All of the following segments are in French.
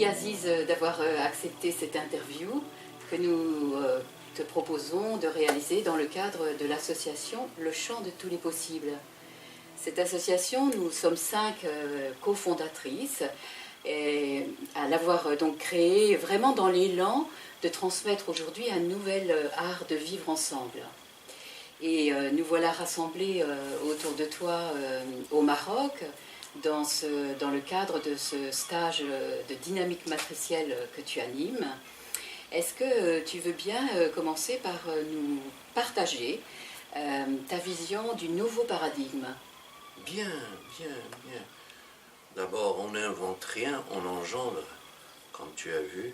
Merci Aziz d'avoir accepté cette interview que nous te proposons de réaliser dans le cadre de l'association Le Champ de tous les possibles. Cette association, nous sommes 5 cofondatrices et à l'avoir donc créée vraiment dans l'élan de transmettre aujourd'hui un nouvel art de vivre ensemble. Et nous voilà rassemblés autour de toi au Maroc dans le cadre de ce stage de dynamique matricielle que tu animes. Est-ce que tu veux bien commencer par nous partager ta vision du nouveau paradigme? Bien. D'abord, on n'invente rien, on engendre. Comme tu as vu,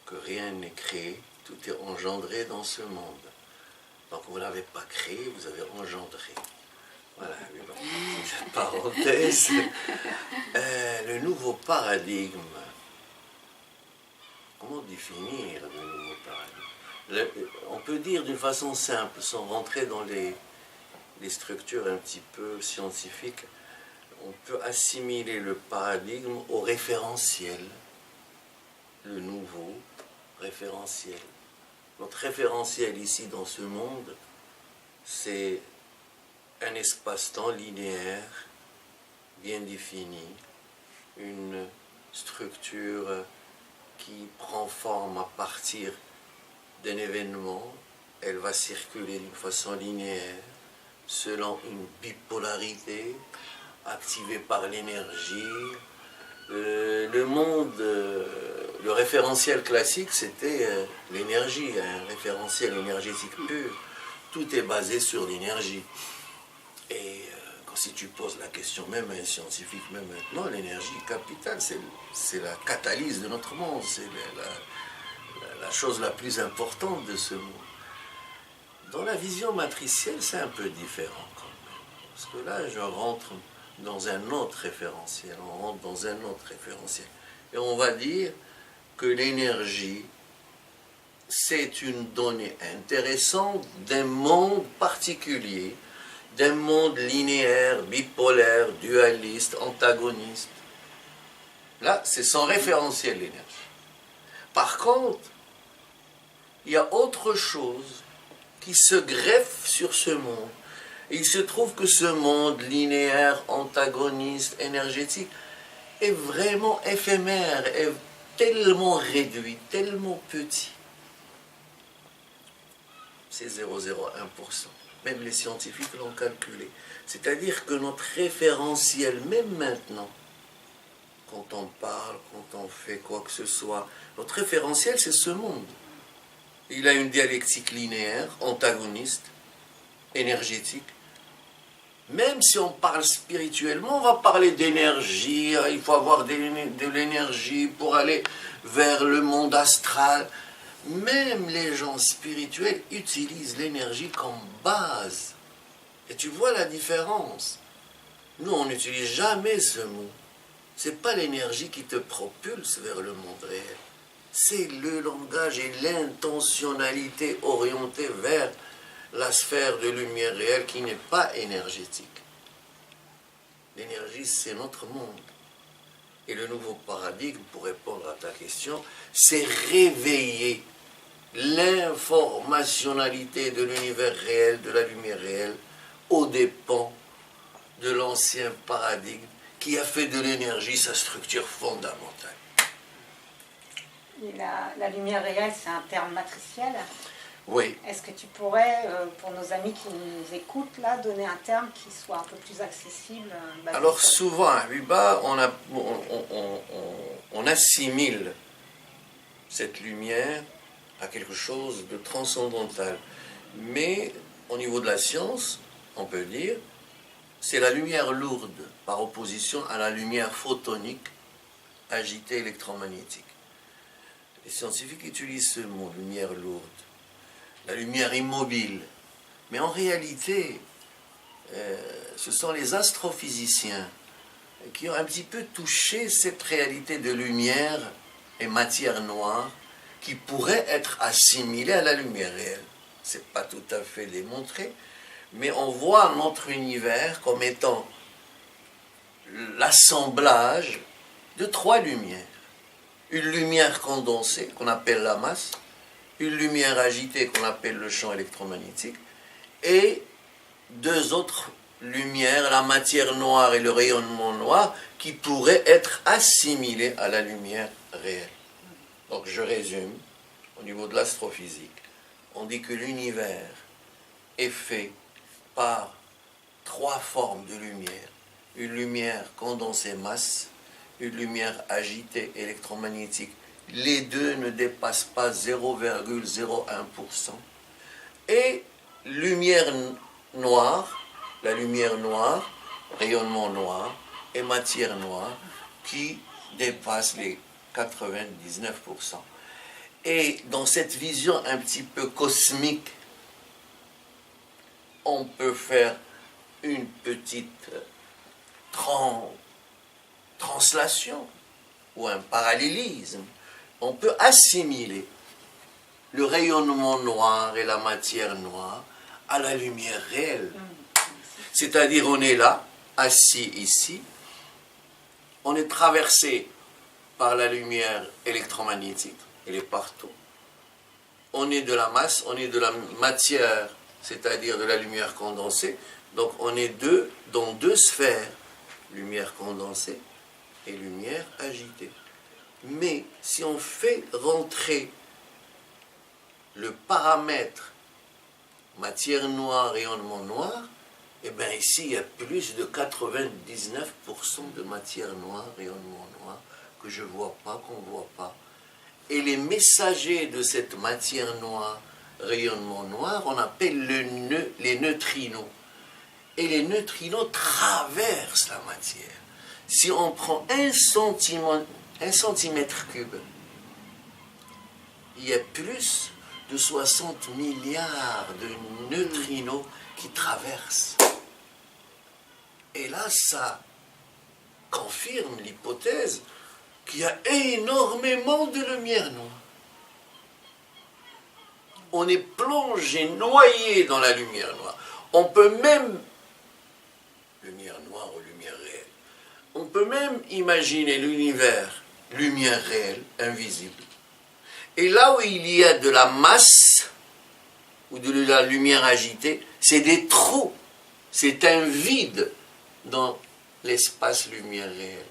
que rien n'est créé, tout est engendré dans ce monde. Donc vous ne l'avez pas créé, vous avez engendré. Voilà, cette parenthèse. Le nouveau paradigme. Comment définir le nouveau paradigme? On peut dire d'une façon simple, sans rentrer dans les structures un petit peu scientifiques, on peut assimiler le paradigme au référentiel, le nouveau référentiel. Notre référentiel ici dans ce monde, c'est un espace-temps linéaire, bien défini, une structure qui prend forme à partir d'un événement. Elle va circuler d'une façon linéaire, selon une bipolarité activée par l'énergie. Le monde, le référentiel classique, c'était l'énergie, un référentiel énergétique pur. Tout est basé sur l'énergie. Et si tu poses la question, même à un scientifique, même maintenant, l'énergie capitale, c'est la catalyse de notre monde, c'est la chose la plus importante de ce monde. Dans la vision matricielle, c'est un peu différent quand même. Parce que là, je rentre dans un autre référentiel. On rentre dans un autre référentiel. Et on va dire que l'énergie, c'est une donnée intéressante d'un monde particulier, d'un monde linéaire, bipolaire, dualiste, antagoniste. Là, c'est son référentiel, l'énergie. Par contre, il y a autre chose qui se greffe sur ce monde. Et il se trouve que ce monde linéaire, antagoniste, énergétique, est vraiment éphémère, est tellement réduit, tellement petit. C'est 0,01%. Même les scientifiques l'ont calculé. C'est-à-dire que notre référentiel, même maintenant, quand on parle, quand on fait quoi que ce soit, notre référentiel, c'est ce monde. Il a une dialectique linéaire, antagoniste, énergétique. Même si on parle spirituellement, on va parler d'énergie, il faut avoir de l'énergie pour aller vers le monde astral. Même les gens spirituels utilisent l'énergie comme base. Et tu vois la différence. Nous, on n'utilise jamais ce mot. Ce n'est pas l'énergie qui te propulse vers le monde réel. C'est le langage et l'intentionnalité orientée vers la sphère de lumière réelle qui n'est pas énergétique. L'énergie, c'est notre monde. Et le nouveau paradigme, pour répondre à ta question, c'est réveiller l'informationnalité de l'univers réel, de la lumière réelle, aux dépens de l'ancien paradigme qui a fait de l'énergie sa structure fondamentale. Et la lumière réelle, c'est un terme matriciel. Oui. Est-ce que tu pourrais, pour nos amis qui nous écoutent, là, donner un terme qui soit un peu plus accessible? Alors souvent, à Huba, on assimile cette lumière à quelque chose de transcendantal. Mais au niveau de la science, on peut dire, c'est la lumière lourde par opposition à la lumière photonique agitée électromagnétique. Les scientifiques utilisent ce mot, lumière lourde, la lumière immobile. Mais en réalité, ce sont les astrophysiciens qui ont un petit peu touché cette réalité de lumière et matière noire qui pourrait être assimilée à la lumière réelle. Ce n'est pas tout à fait démontré, mais on voit notre univers comme étant l'assemblage de 3 lumières. une lumière condensée qu'on appelle la masse, une lumière agitée qu'on appelle le champ électromagnétique, et deux autres lumières, la matière noire et le rayonnement noir, qui pourraient être assimilés à la lumière réelle. Donc je résume, au niveau de l'astrophysique, on dit que l'univers est fait par trois formes de lumière. Une lumière condensée masse, une lumière agitée électromagnétique. Les deux ne dépassent pas 0,01%. Et lumière noire, la lumière noire, rayonnement noir, et matière noire, qui dépasse les 99%. Et dans cette vision un petit peu cosmique, on peut faire une petite translation ou un parallélisme. On peut assimiler le rayonnement noir et la matière noire à la lumière réelle. C'est-à-dire, on est là, assis ici, on est traversé par la lumière électromagnétique, elle est partout. On est de la masse, on est de la matière, c'est-à-dire de la lumière condensée. Donc on est dans deux sphères, lumière condensée et lumière agitée. Mais si on fait rentrer le paramètre matière noire, rayonnement noir, eh bien ici il y a plus de 99% de matière noire, rayonnement noir, que je ne vois pas, qu'on ne voit pas. Et les messagers de cette matière noire, rayonnement noir, on appelle les neutrinos. Et les neutrinos traversent la matière. Si on prend un centimètre cube, il y a plus de 60 milliards de neutrinos qui traversent. Et là, ça confirme l'hypothèse qu'il y a énormément de lumière noire. On est plongé, noyé dans la lumière noire. On peut même, lumière noire ou lumière réelle, on peut même imaginer l'univers, lumière réelle, invisible. Et là où il y a de la masse, ou de la lumière agitée, c'est des trous, c'est un vide dans l'espace lumière réelle.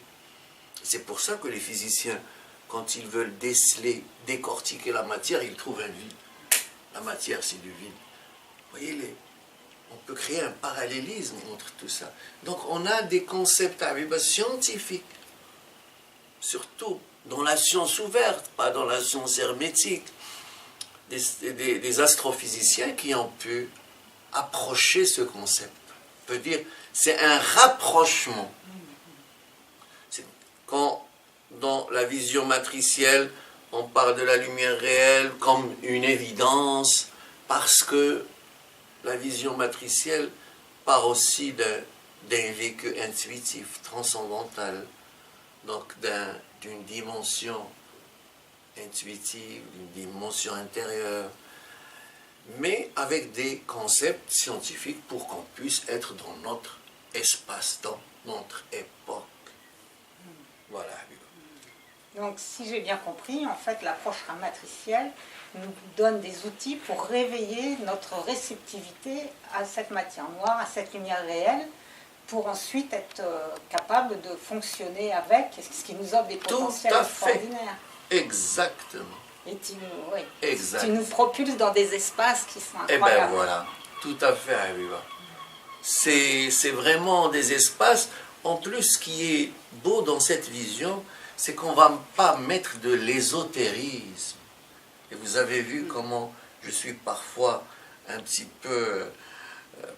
C'est pour ça que les physiciens, quand ils veulent déceler, décortiquer la matière, ils trouvent un vide. La matière, c'est du vide. Voyez, on peut créer un parallélisme entre tout ça. Donc, on a des concepts scientifiques, surtout dans la science ouverte, pas dans la science hermétique, des astrophysiciens qui ont pu approcher ce concept. On peut dire, c'est un rapprochement. Quand, dans la vision matricielle, on parle de la lumière réelle comme une évidence, parce que la vision matricielle part aussi d'un vécu intuitif, transcendantal, donc d'une dimension intuitive, d'une dimension intérieure, mais avec des concepts scientifiques pour qu'on puisse être dans notre espace-temps, notre époque. Voilà. Donc, si j'ai bien compris, en fait, l'approche matricielle nous donne des outils pour réveiller notre réceptivité à cette matière noire, à cette lumière réelle, pour ensuite être capable de fonctionner avec, ce qui nous offre des potentiels extraordinaires. Exactement. Et tu nous propulses dans des espaces qui sont incroyables. Eh bien voilà, tout à fait, Aviva. C'est vraiment des espaces. En plus, ce qui est beau dans cette vision, c'est qu'on ne va pas mettre de l'ésotérisme. Et vous avez vu comment je suis parfois un petit peu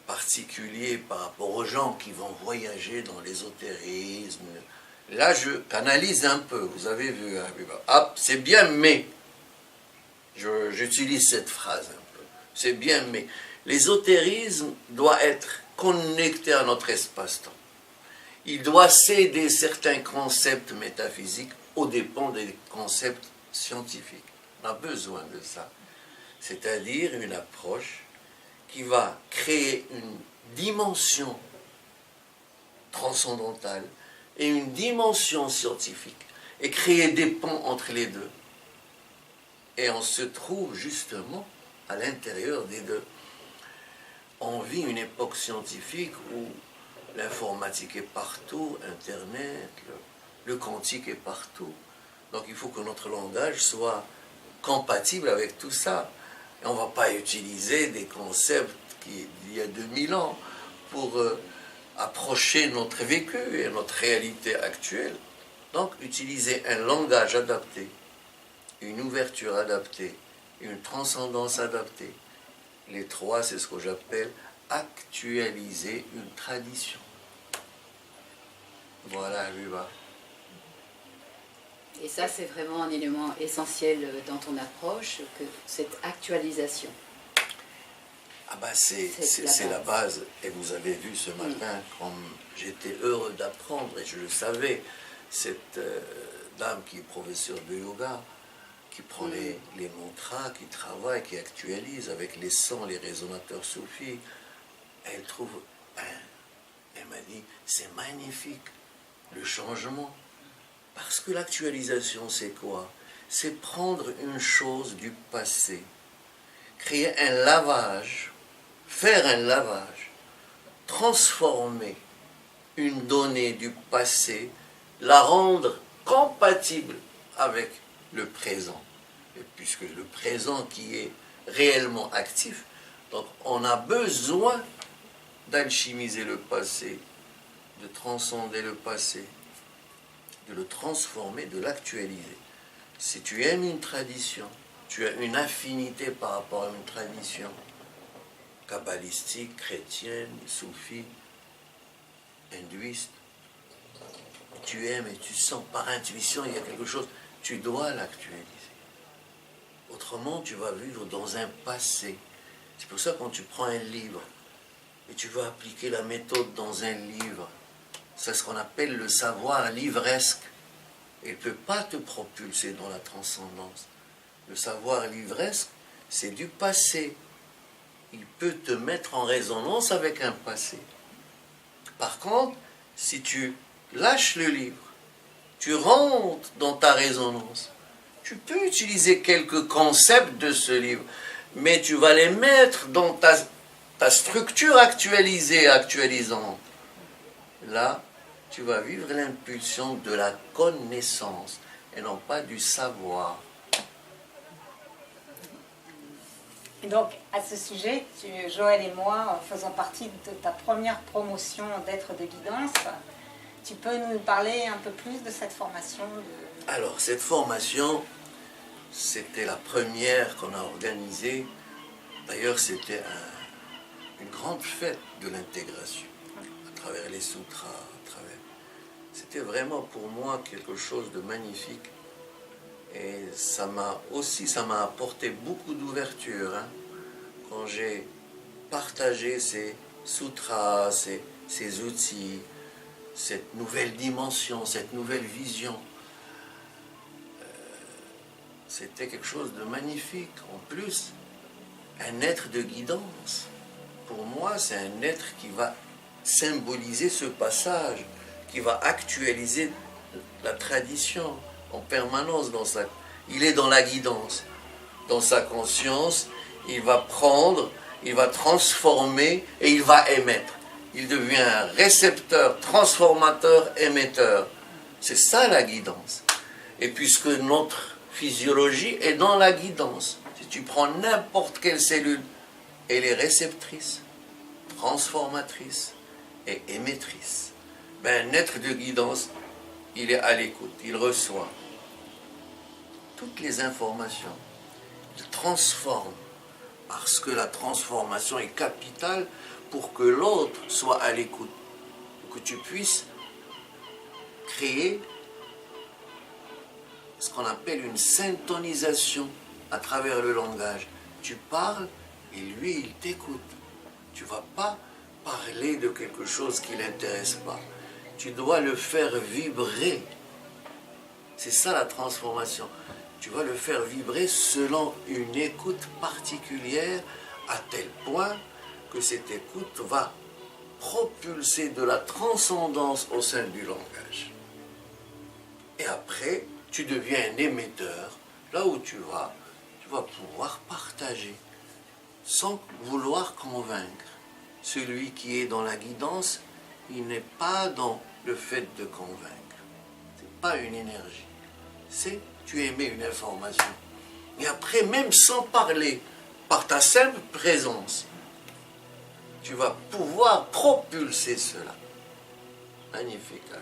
particulier par rapport aux gens qui vont voyager dans l'ésotérisme. Là, je canalise un peu, vous avez vu. Ah, c'est bien, mais. J'utilise cette phrase un peu. C'est bien, mais. L'ésotérisme doit être connecté à notre espace-temps. Il doit céder certains concepts métaphysiques aux dépens des concepts scientifiques. On a besoin de ça. C'est-à-dire une approche qui va créer une dimension transcendantale et une dimension scientifique. et créer des ponts entre les deux. Et on se trouve justement à l'intérieur des deux. On vit une époque scientifique où l'informatique est partout, Internet, le quantique est partout. Donc il faut que notre langage soit compatible avec tout ça. Et on ne va pas utiliser des concepts d'il y a 2000 ans pour approcher notre vécu et notre réalité actuelle. Donc utiliser un langage adapté, une ouverture adaptée, une transcendance adaptée. Les trois, c'est ce que j'appelle actualiser une tradition. Voilà, Luba. Et ça, c'est vraiment un élément essentiel dans ton approche, que cette actualisation. Ah bah c'est la base. Et vous avez vu ce matin, comme j'étais heureux d'apprendre, et je le savais, cette dame qui est professeure de yoga, qui prend les mantras, qui travaille, qui actualise avec les sons, les résonateurs soufis, elle trouve, elle m'a dit, c'est magnifique, le changement. Parce que l'actualisation, c'est quoi? C'est prendre une chose du passé, créer un lavage, faire un lavage, transformer une donnée du passé, la rendre compatible avec le présent. Et puisque le présent qui est réellement actif, donc on a besoin d'alchimiser le passé, de transcender le passé, de le transformer, de l'actualiser. Si tu aimes une tradition, tu as une affinité par rapport à une tradition kabbalistique, chrétienne, soufie, hindouiste, tu aimes et tu sens par intuition, il y a quelque chose, tu dois l'actualiser. Autrement, tu vas vivre dans un passé. C'est pour ça que quand tu prends un livre et tu veux appliquer la méthode dans un livre, c'est ce qu'on appelle le savoir livresque. Il ne peut pas te propulser dans la transcendance. Le savoir livresque, c'est du passé. Il peut te mettre en résonance avec un passé. Par contre, si tu lâches le livre, tu rentres dans ta résonance, tu peux utiliser quelques concepts de ce livre, mais tu vas les mettre dans ta structure actualisée, actualisante. Là, tu vas vivre l'impulsion de la connaissance et non pas du savoir. Et donc, à ce sujet, Joël et moi faisons partie de ta première promotion d'être de guidance. Tu peux nous parler un peu plus de cette formation Alors, cette formation, c'était la première qu'on a organisée. D'ailleurs, c'était une grande fête de l'intégration, à travers les sutras, C'était vraiment pour moi quelque chose de magnifique. Et ça m'a apporté beaucoup d'ouverture. Quand j'ai partagé ces sutras, ces outils, cette nouvelle dimension, cette nouvelle vision, c'était quelque chose de magnifique. En plus, un être de guidance, pour moi, c'est un être qui va symboliser ce passage, qui va actualiser la tradition en permanence. Il est dans la guidance. Dans sa conscience, il va prendre, il va transformer et il va émettre. Il devient un récepteur, transformateur, émetteur. C'est ça la guidance. Et puisque notre physiologie est dans la guidance, si tu prends n'importe quelle cellule, elle est réceptrice, transformatrice et émettrice. Un être de guidance, il est à l'écoute, il reçoit toutes les informations, il transforme, parce que la transformation est capitale pour que l'autre soit à l'écoute, pour que tu puisses créer ce qu'on appelle une syntonisation à travers le langage. Tu parles et lui, il t'écoute. Tu ne vas pas parler de quelque chose qui ne l'intéresse pas. Tu dois le faire vibrer. C'est ça la transformation. Tu vas le faire vibrer selon une écoute particulière, à tel point que cette écoute va propulser de la transcendance au sein du langage. Et après, tu deviens un émetteur. Là où tu vas pouvoir partager sans vouloir convaincre. Celui qui est dans la guidance, il n'est pas dans le fait de convaincre. Ce n'est pas une énergie. C'est tu émets une information. Et après, même sans parler, par ta simple présence, tu vas pouvoir propulser cela. Magnifique. Hein?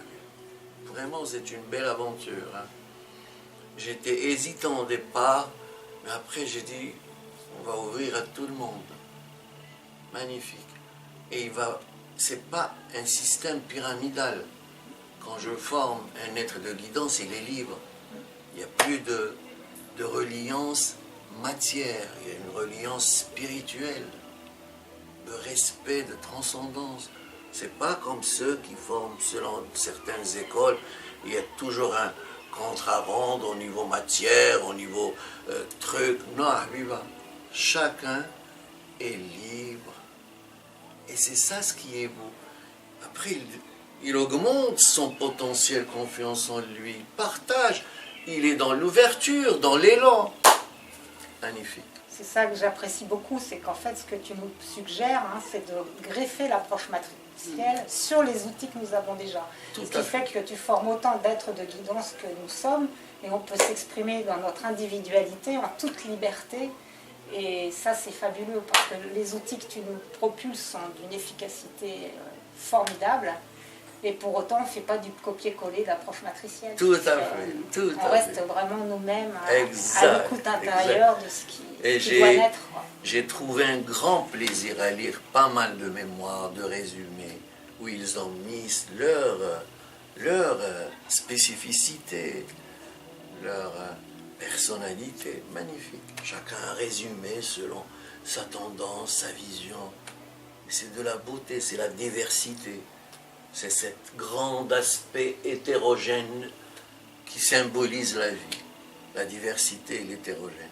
Vraiment, c'est une belle aventure. Hein? J'étais hésitant au départ, mais après j'ai dit, on va ouvrir à tout le monde. Magnifique. Et c'est pas un système pyramidal. Quand je forme un être de guidance, il est libre. Il n'y a plus de reliance matière, il y a une reliance spirituelle, de respect, de transcendance. C'est pas comme ceux qui forment selon certaines écoles, il y a toujours un compte à rendre au niveau matière, au niveau truc. Non, viva. Chacun est libre. Et c'est ça ce qui est beau. Après, il augmente son potentiel confiance en lui, il partage, il est dans l'ouverture, dans l'élan. Magnifique. C'est ça que j'apprécie beaucoup, c'est qu'en fait, ce que tu nous suggères, hein, c'est de greffer l'approche matricielle sur les outils que nous avons déjà. Ce qui fait que tu formes autant d'êtres de guidance que nous sommes, et on peut s'exprimer dans notre individualité en toute liberté. Et ça, c'est fabuleux, parce que les outils que tu nous propulses sont d'une efficacité formidable. Et pour autant, on ne fait pas du copier-coller d'approche matricielle. Tout à fait. On reste vraiment nous-mêmes à l'écoute intérieure de ce qui doit naître. J'ai trouvé un grand plaisir à lire pas mal de mémoires, de résumés, où ils ont mis leur spécificité, leur personnalité. Magnifique. Chacun a résumé selon sa tendance, sa vision. C'est de la beauté, c'est la diversité. C'est cet grand aspect hétérogène qui symbolise la vie, la diversité et l'hétérogène.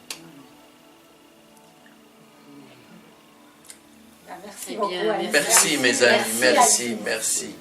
Merci beaucoup. Merci mes amis, merci. Merci.